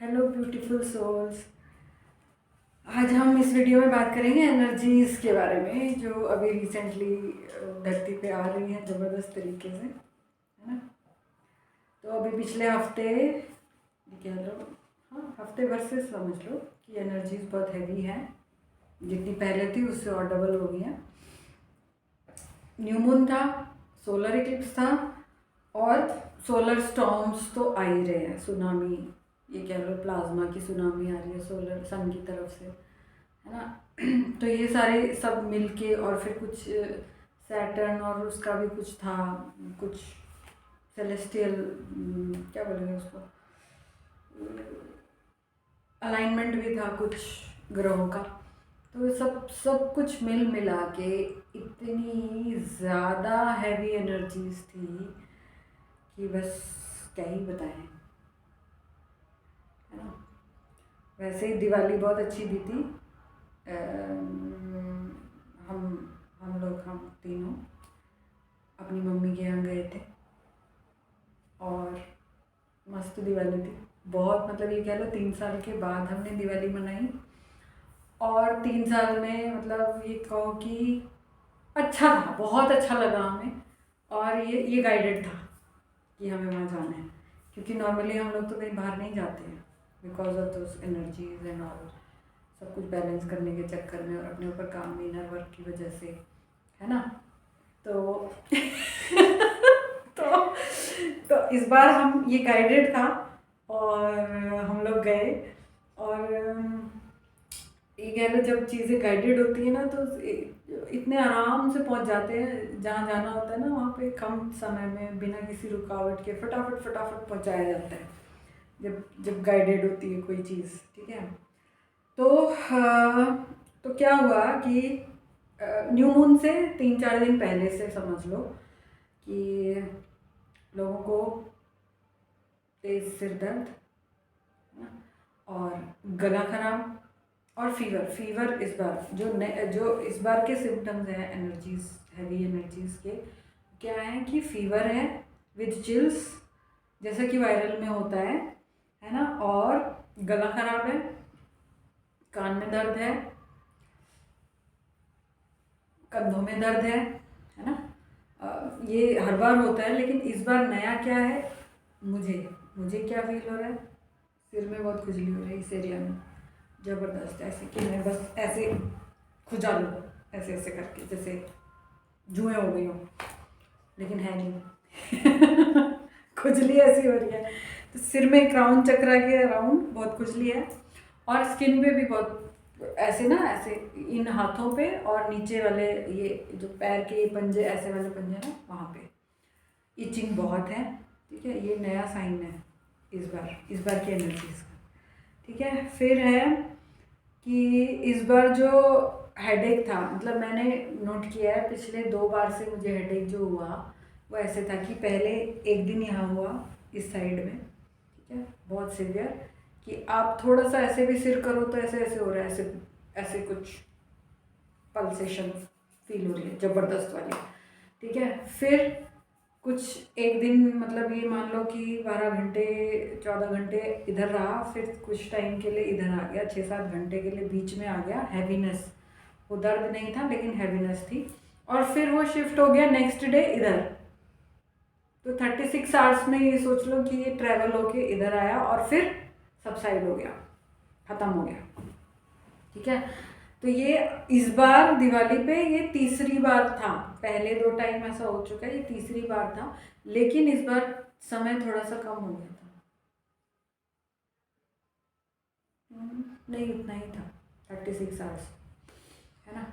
Hello beautiful souls. आज हम इस वीडियो में बात करेंगे एनर्जीज़ के बारे में जो अभी रिसेंटली धरती पे आ रही हैं ज़बरदस्त तरीके से, है ना। तो अभी पिछले हफ्ते ये कह लो, हाँ हफ्ते भर से समझ लो कि एनर्जीज़ बहुत हैवी हैं। जितनी पहले थी उससे और डबल हो गई हैं। न्यू मून था, सोलर इक्लिप्स था और सोलर स्टॉर्म्स तो आ ही रहे हैं। सुनामी, ये कह लो प्लाज्मा की सुनामी आ रही है सोलर सन की तरफ से, है ना। तो ये सारे सब मिलके और फिर कुछ सैटर्न और उसका भी कुछ था, कुछ सेलेस्टियल क्या बोलेंगे उसको, अलाइनमेंट भी था कुछ ग्रहों का। तो सब सब कुछ मिल मिला के इतनी ज़्यादा हैवी एनर्जीज थी कि बस क्या ही बताएं, है ना। वैसे ही दिवाली बहुत अच्छी बीती। हम हम तीनों अपनी मम्मी के यहाँ गए थे और मस्त दिवाली थी। बहुत मतलब ये कह लो 3 साल के बाद हमने दिवाली मनाई और 3 साल में मतलब ये कहो कि अच्छा था, बहुत अच्छा लगा हमें। और ये गाइडेड था कि हमें वहाँ जाना है, क्योंकि नॉर्मली हम लोग तो कहीं बाहर नहीं जाते हैं because of those energies and all, सब कुछ बैलेंस करने के चक्कर में और अपने ऊपर काम इनर वर्क की वजह से, है ना। तो तो तो इस बार हम ये गाइडेड था और हम लोग गए। और ये कह लो जब चीज़ें गाइडेड होती है ना तो इतने आराम से पहुंच जाते हैं जहाँ जाना होता है ना, वहाँ पे कम समय में बिना किसी रुकावट के फटाफट फटाफट पहुंचाया जाता है जब जब गाइडेड होती है कोई चीज़, ठीक है। तो तो क्या हुआ कि न्यू मून से 3-4 दिन पहले से समझ लो कि लोगों को तेज सिर दर्द, है ना, और गला खराब और फीवर इस बार जो इस बार के सिम्टम्स हैं एनर्जीज, हैवी एनर्जीज के क्या है कि फीवर है विद चिल्स, जैसा कि वायरल में होता है ना। और गला खराब है, कान में दर्द है, कंधों में दर्द है ना। ये हर बार होता है लेकिन इस बार नया क्या है, मुझे मुझे क्या फील हो रहा है, सिर में बहुत खुजली हो रही है इस एरिया में ज़बरदस्त, ऐसे कि मैं बस ऐसे खुजा लूँ ऐसे ऐसे करके जैसे जुएँ हो गई हों, लेकिन है नहीं। खुजली ऐसी हो रही है। तो सिर में क्राउन चक्रा के अराउंड बहुत खुजली है और स्किन पे भी बहुत ऐसे ना, ऐसे इन हाथों पे और नीचे वाले ये जो पैर के ये पंजे, ऐसे वाले पंजे ना, वहाँ पे इचिंग बहुत है, ठीक है। ये नया साइन है इस बार की एनर्जीज का, ठीक है। फिर है कि इस बार जो हेडेक था, मतलब मैंने नोट किया है पिछले 2 बार से मुझे हेडेक जो हुआ वो ऐसे था कि पहले एक दिन यहाँ हुआ इस साइड में, ठीक है, बहुत सीवियर, कि आप थोड़ा सा ऐसे भी सिर करो तो ऐसे ऐसे हो रहा है, ऐसे ऐसे कुछ पल्सेशन फील हो रही है ज़बरदस्त वाली, ठीक है। फिर कुछ एक दिन मतलब ये मान लो कि 12 घंटे 14 घंटे इधर रहा, फिर कुछ टाइम के लिए इधर आ गया, 6-7 घंटे के लिए बीच में आ गया हैवीनेस। वो दर्द नहीं था लेकिन हैवीनेस थी, और फिर वो शिफ्ट हो गया नेक्स्ट डे इधर। तो 36 आवर्स में ये सोच लो कि ये ट्रैवल होके इधर आया और फिर सबसाइड हो गया, ख़त्म हो गया, ठीक है। तो ये इस बार दिवाली पे ये तीसरी बार था, पहले 2 टाइम ऐसा हो चुका है, ये तीसरी बार था, लेकिन इस बार समय थोड़ा सा कम हो गया था। नहीं उतना ही था, 36 आवर्स, है ना।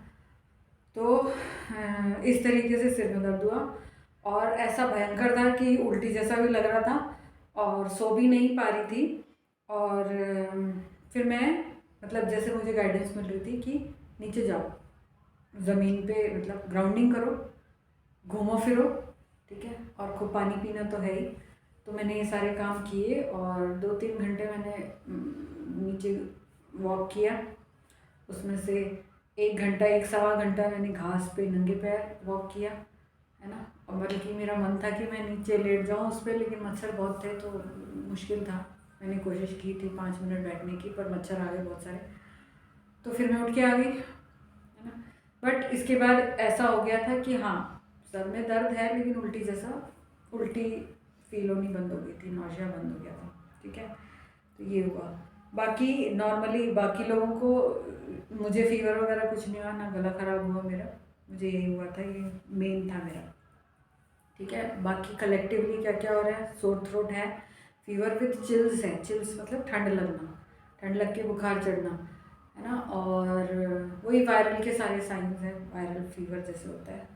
तो इस तरीके से सिर में दर्द हुआ और ऐसा भयंकर था कि उल्टी जैसा भी लग रहा था और सो भी नहीं पा रही थी। और फिर मैं मतलब जैसे मुझे गाइडेंस मिल रही थी कि नीचे जाओ, ज़मीन पे मतलब ग्राउंडिंग करो, घूमो फिरो, ठीक है, और खूब पानी पीना तो है ही। तो मैंने ये सारे काम किए और 2-3 घंटे मैंने नीचे वॉक किया, उसमें से 1 घंटा 1-1.25 घंटा मैंने घास पे नंगे पैर वॉक किया, है ना। और बल्कि मेरा मन था कि मैं नीचे लेट जाऊँ उस पर, लेकिन मच्छर बहुत थे तो मुश्किल था, मैंने कोशिश की थी 5 मिनट बैठने की, पर मच्छर आ गए बहुत सारे, तो फिर मैं उठ के आ गई, है ना। बट इसके बाद ऐसा हो गया था कि हाँ, सर में दर्द है लेकिन उल्टी फील होनी बंद हो गई थी, नौशिया बंद हो गया था, ठीक है। तो ये हुआ। बाकी नॉर्मली बाकी लोगों को, मुझे फीवर वगैरह कुछ नहीं हुआ, ना गला ख़राब हुआ मेरा, मुझे यही हुआ था, ये मेन था मेरा, ठीक है। बाकी कलेक्टिवली क्या क्या हो रहा है, सोर थ्रोट है, फीवर विद चिल्स है, चिल्स मतलब ठंड लगना, ठंड लग के बुखार चढ़ना, है ना। और वही वायरल के सारे साइंस हैं, वायरल फीवर जैसे होता है।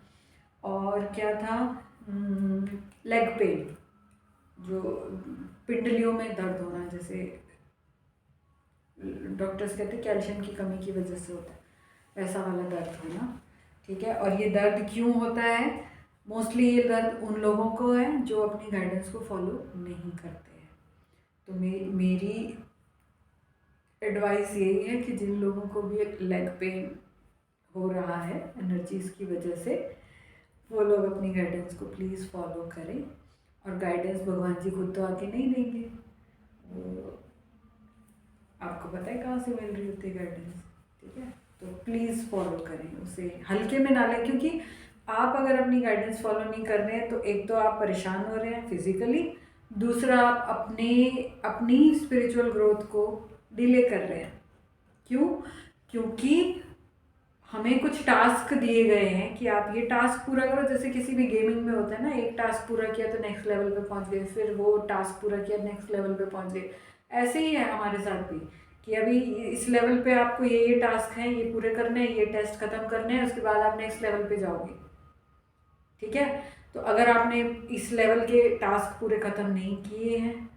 और क्या था, लेग पेन, जो पिंडलियों में दर्द होना, जैसे डॉक्टर्स कहते हैं कैल्शियम की कमी की वजह से होता है, वैसा वाला दर्द होना, ठीक है। और ये दर्द क्यों होता है, मोस्टली ये दर्द उन लोगों को है जो अपनी गाइडेंस को फॉलो नहीं करते हैं। तो मेरी एडवाइस यही है कि जिन लोगों को भी लेग पेन हो रहा है एनर्जीज़ की वजह से, वो लोग अपनी गाइडेंस को प्लीज़ फॉलो करें। और गाइडेंस भगवान जी खुद तो आके नहीं देंगे, वो आपको पता है कहाँ से मिल रही होती है गाइडेंस, ठीक है। तो प्लीज़ फॉलो करें, उसे हल्के में ना लें, क्योंकि आप अगर अपनी गाइडेंस फॉलो नहीं कर रहे हैं तो एक तो आप परेशान हो रहे हैं फिजिकली, दूसरा आप अपनी स्पिरिचुअल ग्रोथ को डिले कर रहे हैं। क्यों? क्योंकि हमें कुछ टास्क दिए गए हैं कि आप ये टास्क पूरा करो, जैसे किसी भी गेमिंग में होता है ना, एक टास्क पूरा किया तो नेक्स्ट लेवल पे पहुंच गए, फिर वो टास्क पूरा किया नेक्स्ट लेवल पे पहुंच गए। ऐसे ही है हमारे साथ भी, कि अभी इस लेवल पे आपको ये टास्क हैं, ये पूरे करने हैं, ये टेस्ट खत्म करने हैं, उसके बाद आप नेक्स्ट लेवल पे जाओगे, ठीक है। तो अगर आपने इस लेवल के टास्क पूरे ख़त्म नहीं किए हैं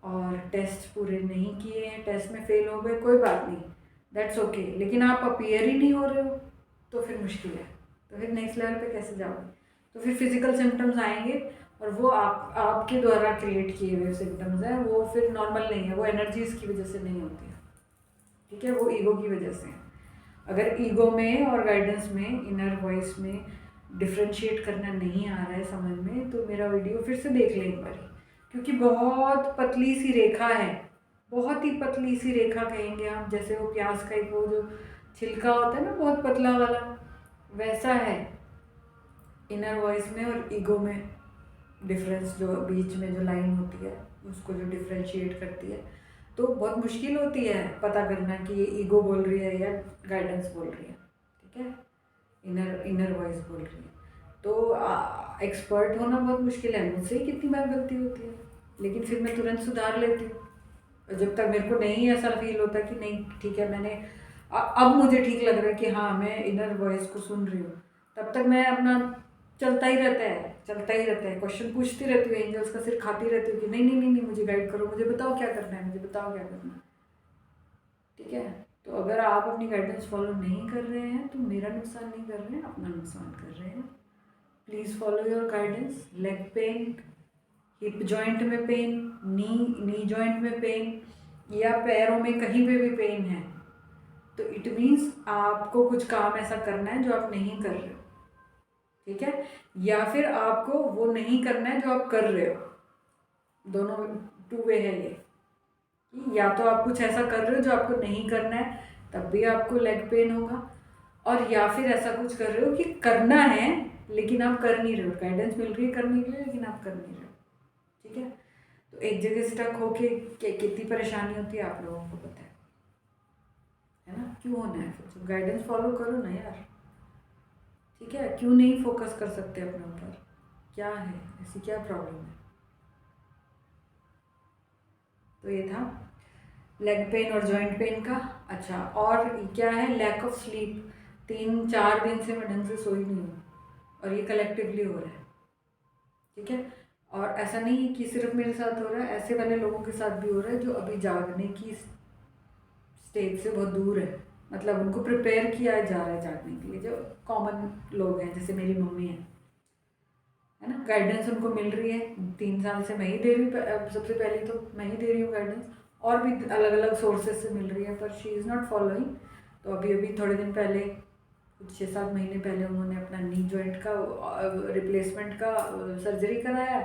और टेस्ट पूरे नहीं किए हैं, टेस्ट में फेल हो गए, कोई बात नहीं, दैट्स ओके, लेकिन आप अपीयर ही नहीं हो रहे हो तो फिर मुश्किल है, तो फिर नेक्स्ट लेवल पे कैसे जाओगे। तो फिर फिजिकल सिम्टम्स आएंगे, और वो आपके द्वारा क्रिएट किए हुए सिम्टम्स हैं, वो फिर नॉर्मल नहीं है, वो एनर्जीज़ की वजह से नहीं होती है, ठीक है, वो ईगो की वजह से है। अगर ईगो में और गाइडेंस में, इनर वॉइस में डिफ्रेंशिएट करना नहीं आ रहा है समझ में, तो मेरा वीडियो फिर से देख लें एक बार, क्योंकि बहुत पतली सी रेखा है, बहुत ही पतली सी रेखा कहेंगे हम, जैसे वो प्याज का एक वो जो छिलका होता है ना बहुत पतला वाला, वैसा है इनर वॉइस में और ईगो में डिफरेंस, जो बीच में जो लाइन होती है उसको जो डिफ्रेंशिएट करती है। तो बहुत मुश्किल होती है पता करना कि ये ईगो बोल रही है या गाइडेंस बोल रही है, ठीक है, इनर वॉइस बोल रही है। तो एक्सपर्ट होना बहुत मुश्किल है, मुझसे ही कितनी बार गलती होती है, लेकिन फिर मैं तुरंत सुधार लेती हूँ। और जब तक मेरे को नहीं ऐसा फील होता कि नहीं ठीक है, मैंने अब मुझे ठीक लग रहा है कि हाँ मैं इनर वॉइस को सुन रही हूँ, तब तक मैं अपना चलता ही रहता है, क्वेश्चन पूछती रहती हूँ, एंजल्स का सिर खाती रहती हूँ कि नहीं नहीं नहीं नहीं, मुझे गाइड करो, मुझे बताओ क्या करना है, मुझे बताओ क्या करना है, ठीक है। तो अगर आप अपनी गाइडेंस फॉलो नहीं कर रहे हैं तो मेरा नुकसान नहीं कर रहे हैं, अपना नुकसान कर रहे हैं। Please follow your guidance. Leg pain, hip joint में पेन, नी जॉइंट में पेन, या पैरों में कहीं पे भी पेन है, तो इट मीन्स आपको कुछ काम ऐसा करना है जो आप नहीं कर रहे हो, ठीक है, या फिर आपको वो नहीं करना है जो आप कर रहे हो, दोनों टू वे है ये। या तो आप कुछ ऐसा कर रहे हो जो आपको नहीं करना है, तब भी आपको लेग पेन होगा, और या फिर ऐसा कुछ कर रहे हो कि करना है लेकिन आप कर नहीं रहे हो, गाइडेंस मिल रही है करने के लिए लेकिन आप कर नहीं रहे हो, ठीक है। तो एक जगह स्टक होके कितनी परेशानी होती है आप लोगों को पता है ना। क्यों होना है फिर, जब गाइडेंस फॉलो करो ना यार, ठीक है। क्यों नहीं फोकस कर सकते अपने ऊपर, क्या है ऐसी क्या प्रॉब्लम है। तो ये था लेग पेन और जॉइंट पेन का। अच्छा, और क्या है, लैक ऑफ स्लीप, 3-4 दिन से मैं ढंग से सोई नहीं हूँ, और ये कलेक्टिवली हो रहा है, ठीक है। और ऐसा नहीं कि सिर्फ मेरे साथ हो रहा है, ऐसे वाले लोगों के साथ भी हो रहा है जो अभी जागने की स्टेज से बहुत दूर है, मतलब उनको प्रिपेयर किया जा रहा है जागने के लिए, जो कॉमन लोग हैं जैसे मेरी मम्मी है ना, गाइडेंस उनको मिल रही है, 3 साल से मैं ही दे रही हूँ, सबसे पहले तो मैं ही दे रही हूँ गाइडेंस, और भी अलग अलग सोर्सेज से मिल रही है, पर शी इज़ नॉट फॉलोइंग। तो अभी थोड़े दिन पहले, कुछ 6-7 महीने पहले उन्होंने अपना नी जॉइंट का रिप्लेसमेंट का सर्जरी कराया,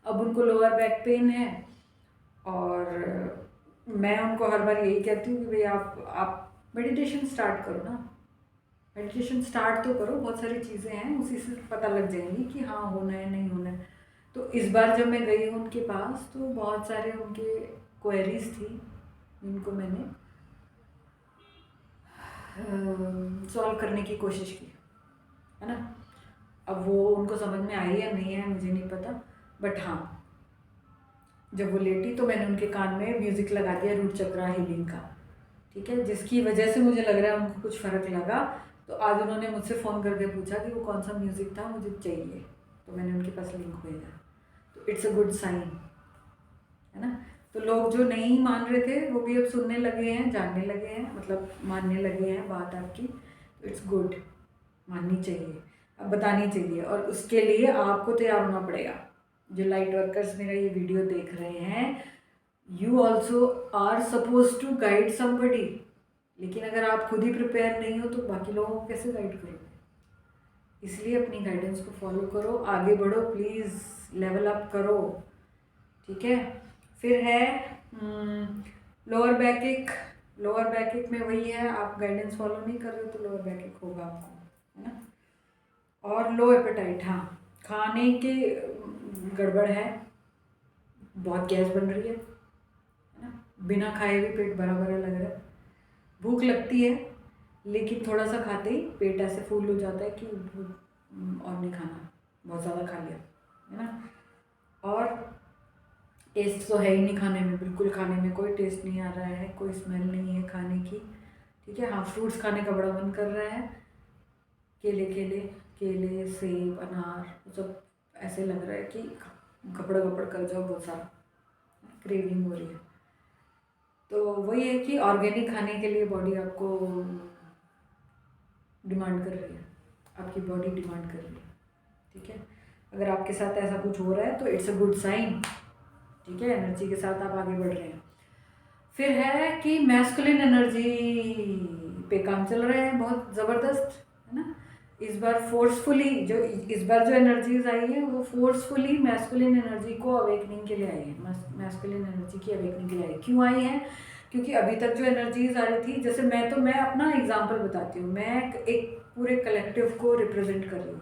अब उनको लोअर बैक पेन है, और मैं उनको हर बार यही कहती हूँ कि भाई आप मेडिटेशन स्टार्ट करो ना, मेडिटेशन स्टार्ट तो करो, बहुत सारी चीज़ें हैं उसी से पता लग जाएंगी कि हाँ होना है नहीं होना है। तो इस बार जब मैं गई हूँ उनके पास तो बहुत सारे उनके क्वेरीज थी जिनको मैंने सॉल्व करने की कोशिश की, है ना। अब वो उनको समझ में आई या नहीं है मुझे नहीं पता, बट हाँ जब वो लेटी तो मैंने उनके कान में म्यूज़िक लगा दिया रूट चक्रा हीलिंग का, ठीक है, जिसकी वजह से मुझे लग रहा है उनको कुछ फ़र्क लगा। तो आज उन्होंने मुझसे फ़ोन करके पूछा कि वो कौन सा म्यूज़िक था, मुझे चाहिए, तो मैंने उनके पास लिंक भेजा। तो इट्स अ गुड साइन, है ना। तो लोग जो नहीं मान रहे थे वो भी अब सुनने लगे हैं, जानने लगे हैं, मतलब मानने लगे हैं बात आपकी। तो इट्स गुड, माननी चाहिए, अब बतानी चाहिए, और उसके लिए आपको तैयार होना पड़ेगा। जो लाइट वर्कर्स मेरा ये वीडियो देख रहे हैं, you also are suppose to guide somebody, लेकिन अगर आप खुद ही प्रिपेयर नहीं हो तो बाकी लोगों को कैसे गाइड करोगे। इसलिए अपनी गाइडेंस को फॉलो करो, आगे बढ़ो प्लीज़, लेवल अप करो, ठीक है। फिर है लोअर बैक एक, लोअर बैक एक में वही है, आप गाइडेंस फॉलो नहीं कर रहे हो तो लोअर बैक एक होगा आपको, है ना। और लो एपेटाइट, हाँ खाने के गड़बड़ है, बहुत गैस बन रही है ना, बिना खाए भी पेट भरा भरा लग रहा है, भूख लगती है लेकिन थोड़ा सा खाते ही पेट ऐसे फूल हो जाता है कि और नहीं खाना, बहुत ज़्यादा खा लिया, है ना। और टेस्ट तो है ही नहीं खाने में, बिल्कुल खाने में कोई टेस्ट नहीं आ रहा है, कोई स्मेल नहीं है खाने की, ठीक है। हाँ फ्रूट्स खाने का बड़ा मन कर रहा है, केले केले केले सेब अनार सब ऐसे लग रहा है कि गपड़ गपड़ कर जाओ, बहुत सारा क्रेविंग हो रही है। तो वही है कि ऑर्गेनिक खाने के लिए बॉडी आपको डिमांड कर रही है, आपकी बॉडी डिमांड कर रही है, ठीक है। अगर आपके साथ ऐसा कुछ हो रहा है तो इट्स अ गुड साइन, ठीक है, एनर्जी के साथ आप आगे बढ़ रहे हैं। फिर है कि मैस्कुलिन एनर्जी पे काम चल रहे हैं बहुत ज़बरदस्त, है ना। इस बार फोर्सफुली जो इस बार जो एनर्जीज आई है वो फोर्सफुली मैस्कुलिन एनर्जी को अवेकनिंग के लिए आई है, मैस्कुलिन एनर्जी की अवेकनिंग के लिए आई। क्यों आई है? क्योंकि अभी तक जो एनर्जीज आ रही थी, जैसे मैं अपना एग्जांपल बताती हूँ, मैं एक पूरे कलेक्टिव को रिप्रेजेंट कर रही हूँ,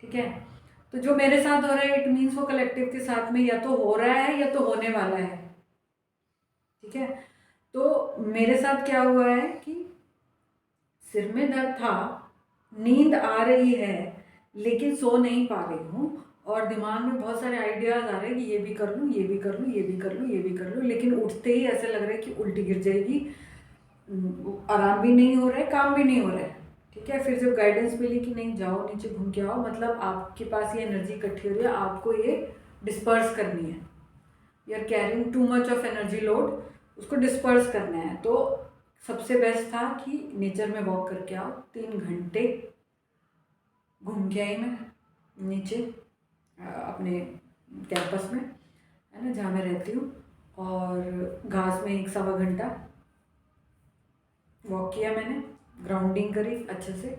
ठीक है। तो जो मेरे साथ हो रहा है इट मीन्स वो कलेक्टिव के साथ में या तो हो रहा है या तो होने वाला है, ठीक है। तो मेरे साथ क्या हुआ है कि सिर में दर्द था, नींद आ रही है लेकिन सो नहीं पा रही हूँ, और दिमाग में बहुत सारे आइडियाज़ आ रहे हैं कि ये भी कर लूँ, ये भी कर लूँ, ये भी कर लूँ, ये भी कर लूँ, लेकिन उठते ही ऐसे लग रहा है कि उल्टी गिर जाएगी, आराम भी नहीं हो रहा है, काम भी नहीं हो रहा है, ठीक है। फिर जब गाइडेंस मिली कि नहीं जाओ नीचे घूम के आओ, मतलब आपके पास ये एनर्जी इकट्ठी हो रही है, आपको ये डिस्पर्स करनी है, you are carrying too much of energy load, उसको डिस्पर्स करना है। तो सबसे बेस्ट था कि नेचर में वॉक करके आओ, 3 घंटे घूम के आई मैं नीचे अपने कैंपस में, है ना, जहाँ मैं रहती हूँ, और घास में 1-1.25 घंटा वॉक किया मैंने, ग्राउंडिंग करी अच्छे से।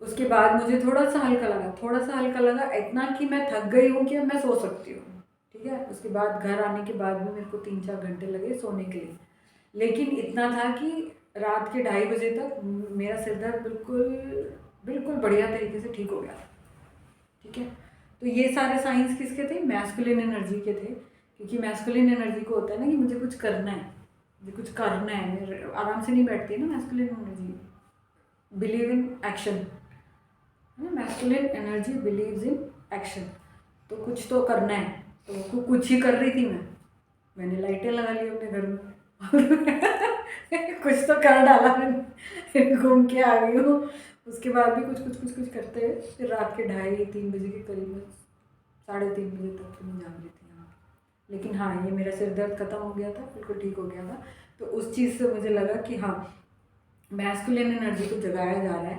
उसके बाद मुझे थोड़ा सा हल्का लगा, थोड़ा सा हल्का लगा, इतना कि मैं थक गई हूँ कि अब मैं सो सकती हूँ, ठीक है। उसके बाद घर आने के बाद भी मेरे को 3-4 घंटे लगे सोने के लिए, लेकिन इतना था कि रात के 2:30 बजे तक मेरा सिर दर्द बिल्कुल बिल्कुल बढ़िया तरीके से ठीक हो गया, ठीक है। तो ये सारे साइंस किसके थे? मैस्कुलिन एनर्जी के थे, क्योंकि मैस्कुलिन एनर्जी को होता है ना कि मुझे कुछ करना है, मुझे कुछ करना है, मेरे आराम से नहीं बैठती है ना masculine energy, believe in action, है ना। Masculine energy believes in action, तो कुछ तो करना है, तो कुछ ही कर रही थी मैंने लाइटें लगा ली अपने घर में कुछ तो कर डाला मैंने, घूम के आ गई हूँ। उसके बाद भी कुछ करते हुए फिर रात के 2:30-3 बजे के करीब में, 3:30 बजे तक मैं जाग रही थी यहाँ। लेकिन हाँ ये मेरा सिर दर्द खत्म हो गया था, बिल्कुल ठीक हो गया था। तो उस चीज़ से मुझे लगा कि हाँ मैस्कुलिन एनर्जी को जगाया जा रहा है,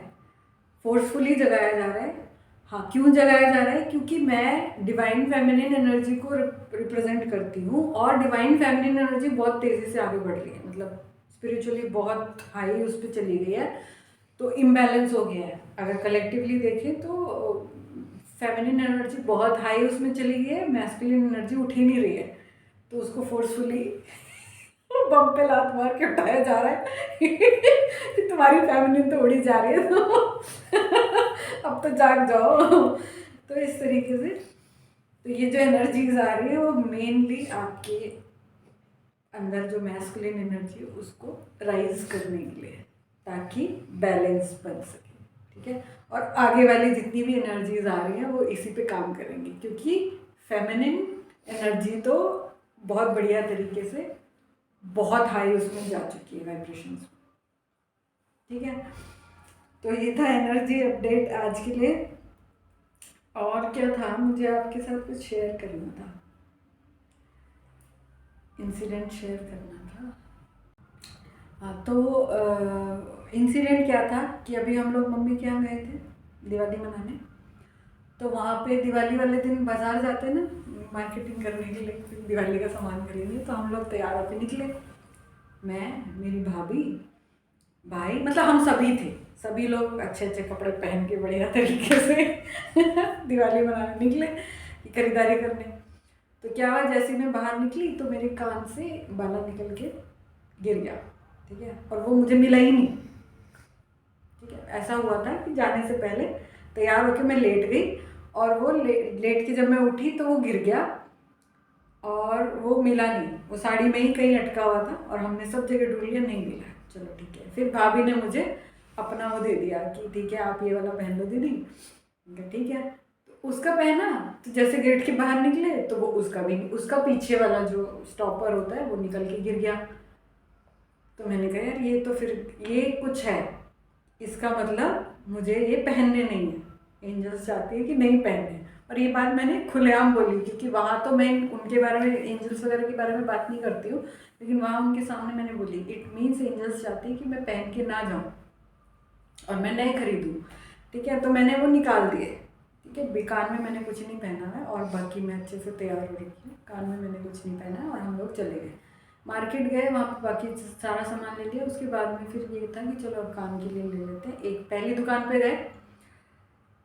फोर्सफुली जगाया जा रहा है। हाँ क्यों जगाया जा रहा है? क्योंकि मैं डिवाइन फेमिनिन एनर्जी को रिप्रेजेंट करती हूँ, और डिवाइन फेमिनिन एनर्जी बहुत तेज़ी से आगे बढ़ रही है, मतलब स्पिरिचुअली बहुत हाई उस पर चली गई है, तो इम्बैलेंस हो गया है। अगर कलेक्टिवली देखें तो फेमिनिन एनर्जी बहुत हाई उसमें चली गई है, मैस्कुलिन एनर्जी उठ ही नहीं रही है, तो उसको फोर्सफुली बम पे लात मार के उठाया जा रहा है कि तुम्हारी फैमिली तो उड़ी जा रही है, तो अब तो जाग जाओ। तो इस तरीके से तो ये जो एनर्जीज आ रही है वो मेनली आपके अंदर जो मैस्कुलिन एनर्जी है उसको राइज करने के लिए, ताकि बैलेंस बन सके, ठीक है। और आगे वाली जितनी भी एनर्जीज आ रही हैं वो इसी पे काम करेंगी, क्योंकि फेमिनिन एनर्जी तो बहुत बढ़िया तरीके से बहुत हाई उसमें जा चुकी है वाइब्रेशंस, ठीक है। तो ये था एनर्जी अपडेट आज के लिए। और क्या था, मुझे आपके साथ कुछ शेयर करना था, इंसिडेंट शेयर करना था। हाँ, तो इंसिडेंट क्या था कि अभी हम लोग मम्मी के यहाँ गए थे दिवाली मनाने। तो वहाँ पे दिवाली वाले दिन बाज़ार जाते हैं ना मार्केटिंग करने के लिए, दिवाली का सामान खरीदने। तो हम लोग तैयार होकर निकले, मैं, मेरी भाभी, भाई, मतलब हम सभी थे, सभी लोग अच्छे अच्छे कपड़े पहन के बढ़िया तरीके से दिवाली मनाने निकले, खरीदारी करने। तो क्या हुआ, जैसे मैं बाहर निकली तो मेरे कान से बाला निकल के गिर गया, ठीक है। और वो मुझे मिला ही नहीं, ठीक है। ऐसा हुआ था कि जाने से पहले तैयार होकर मैं लेट गई, और वो लेट के जब मैं उठी तो वो गिर गया और वो मिला नहीं, वो साड़ी में ही कहीं अटका हुआ था। और हमने सब जगह ढूंढ लिया, नहीं मिला। चलो ठीक है, फिर भाभी ने मुझे अपना वो दे दिया कि ठीक है आप ये वाला पहन लो दीदी, ठीक है। तो उसका पहना, तो जैसे गेट के बाहर निकले तो वो उसका पीछे वाला जो स्टॉपर होता है वो निकल के गिर गया। तो मैंने कहा यार ये तो फिर ये कुछ है, इसका मतलब मुझे ये पहनने नहीं है, एंजल्स चाहती है कि नहीं पहनने। और ये बात मैंने खुलेआम बोली, क्योंकि वहाँ तो मैं उनके बारे में, एंजल्स वगैरह के बारे में बात नहीं करती हूँ, लेकिन वहाँ उनके सामने मैंने बोली इट मीन्स एंजल्स चाहती है कि मैं पहन के ना जाऊँ और मैं नए खरीदूँ, ठीक है। तो मैंने वो निकाल दिए, ठीक है। कान में मैंने कुछ नहीं पहना है और बाकी मैं अच्छे से तैयार हो रही हूँ, कान में मैंने कुछ नहीं पहना है। और हम लोग चले गए, मार्केट गए, वहाँ पे बाकी सारा सामान ले लिया। उसके बाद में फिर ये था कि चलो अब कान के लिए ले लेते हैं। एक पहली दुकान पे गए,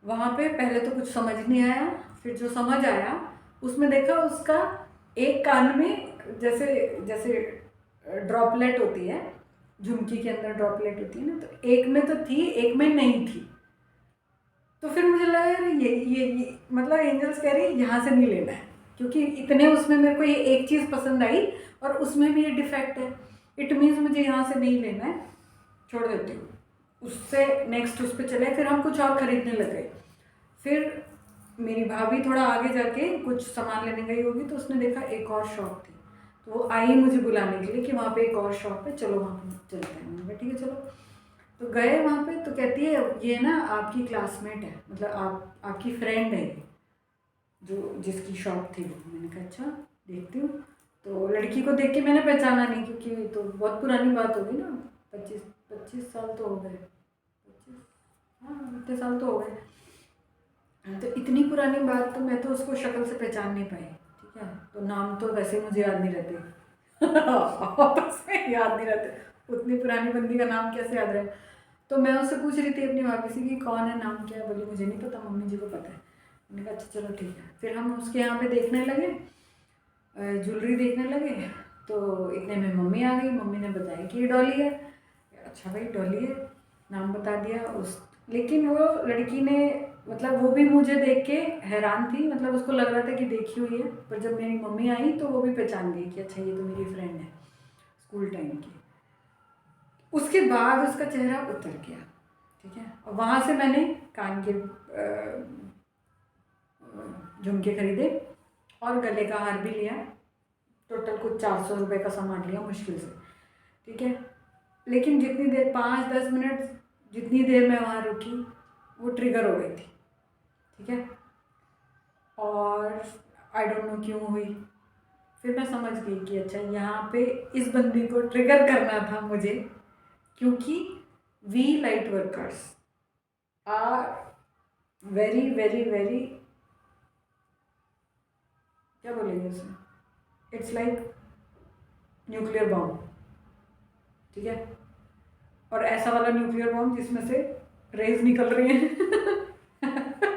वहाँ पे पहले तो कुछ समझ नहीं आया, फिर जो समझ आया उसमें देखा उसका एक कान में जैसे जैसे ड्रॉपलेट होती है, झुमकी के अंदर ड्रॉपलेट होती है ना, तो एक में तो थी, एक में नहीं थी। तो फिर मुझे लगा यार ये मतलब एंजल्स कह रही है यहाँ से नहीं लेना है, क्योंकि इतने उसमें मेरे को ये एक चीज़ पसंद आई और उसमें भी ये डिफेक्ट है, इट मीन्स मुझे यहाँ से नहीं लेना है, छोड़ देती हूँ। उससे नेक्स्ट उस पर चले, फिर हम कुछ और ख़रीदने लगे। फिर मेरी भाभी थोड़ा आगे जाके कुछ सामान लेने गई होगी, तो उसने देखा एक और शॉप थी, तो वो आई मुझे बुलाने के लिए कि वहाँ पे एक और शॉप है, चलो वहाँ पे चलते हैं। मैंने कहा ठीक है चलो। तो गए वहाँ पे, तो कहती है ये ना आपकी क्लासमेट है, मतलब आपकी फ्रेंड है ये, जो जिसकी शॉप थी वो। मैंने कहा अच्छा देखती हूँ। तो लड़की को देख के मैंने पहचाना नहीं, क्योंकि तो बहुत पुरानी बात होगी ना, 25 साल तो हो गए, 25, हाँ इतने साल तो हो गए। तो इतनी पुरानी बात, तो मैं तो उसको शक्ल से पहचान नहीं पाई, ठीक है। तो नाम तो वैसे मुझे याद नहीं रहते आपस में याद नहीं रहते, उतनी पुरानी बंदी का नाम कैसे याद रहे। तो मैं उससे पूछ रही थी अपनी भाभी से कि कौन है, नाम क्या है। बोली मुझे नहीं पता, मम्मी जी को पता है। मैंने कहा अच्छा चलो ठीक है। फिर हम उसके यहाँ पे देखने लगे, ज्वेलरी देखने लगे। तो इतने में मम्मी आ गई, मम्मी ने बताया कि ये डॉली है। अच्छा भाई डॉली है, नाम बता दिया उस। लेकिन वो लड़की ने, मतलब वो भी मुझे देख के हैरान थी, मतलब उसको लग रहा था कि देखी हुई है। पर जब मेरी मम्मी आई तो वो भी पहचान गई कि अच्छा ये तो मेरी फ्रेंड है स्कूल टाइम की। उसके बाद उसका चेहरा उतर गया, ठीक है। और वहाँ से मैंने कान के झुमके खरीदे और गले का हार भी लिया। टोटल कुछ 400 रुपये का सामान लिया मुश्किल से, ठीक है। लेकिन जितनी देर, 5-10 मिनट जितनी देर मैं वहाँ रुकी, वो ट्रिगर हो गई थी, ठीक है। और आई डोंट नो क्यों हुई। फिर मैं समझ गई कि अच्छा यहाँ पे इस बंदी को ट्रिगर करना था मुझे, क्योंकि we light workers are very very very, क्या बोलेंगे उसे, इट्स लाइक न्यूक्लियर बॉम्ब, ठीक है। और ऐसा वाला न्यूक्लियर बॉम्ब जिसमें से रेज निकल रही हैं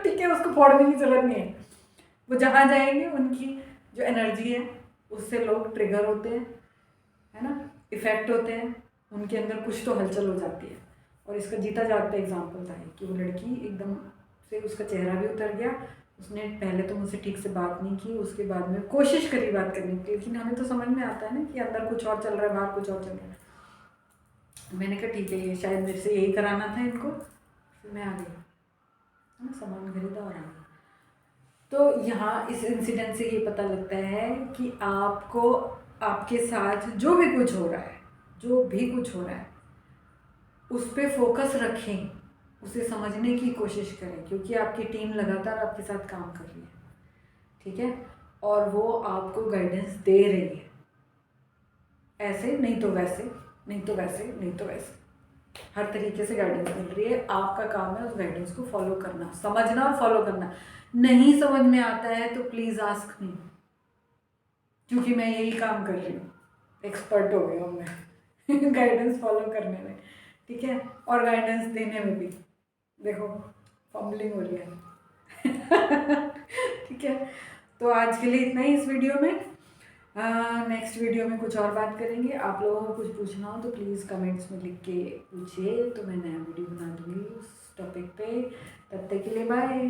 ठीक है, उसको फोड़ने की जरूरत नहीं है। वो जहाँ जाएंगे उनकी जो एनर्जी है उससे लोग ट्रिगर होते हैं, है ना। इफ़ेक्ट होते हैं, उनके अंदर कुछ तो हलचल हो जाती है। और इसका जीता जागता एग्जाम्पल था कि वो लड़की एकदम से उसका चेहरा भी उतर गया। उसने पहले तो मुझसे ठीक से बात नहीं की, उसके बाद में कोशिश करी बात करने की, लेकिन हमें तो समझ में आता है ना कि अंदर कुछ और चल रहा है, बाहर कुछ और चल रहा है। मैंने कहा ठीक है, ये शायद मेरे से यही कराना था इनको, फिर मैं आ गई, है ना, सामान खरीदा और आ गई। तो यहाँ इस इंसिडेंट से ये पता लगता है कि आपको आपके साथ जो भी कुछ हो रहा है, जो भी कुछ हो रहा है, उस पर फोकस रखें, उसे समझने की कोशिश करें, क्योंकि आपकी टीम लगातार आपके साथ काम कर रही है, ठीक है, और वो आपको गाइडेंस दे रही है, ऐसे नहीं तो वैसे, नहीं तो वैसे, नहीं तो वैसे, हर तरीके से गाइडेंस मिल रही है। आपका काम है उस गाइडेंस को फॉलो करना, समझना और फॉलो करना। नहीं समझ में आता है तो प्लीज़ आस्क मी, क्योंकि मैं यही काम कर रही हूँ, एक्सपर्ट हो गई हूँ मैं गाइडेंस फॉलो करने में, ठीक है, और गाइडेंस देने में भी। देखो फंबलिंग हो रही है ठीक है, तो आज के लिए इतना ही इस वीडियो में। नेक्स्ट वीडियो में कुछ और बात करेंगे। आप लोगों को कुछ पूछना हो तो प्लीज़ कमेंट्स में लिख के पूछिए, तो मैं नया वीडियो बना दूँगी उस टॉपिक पे। तब तक के लिए बाय।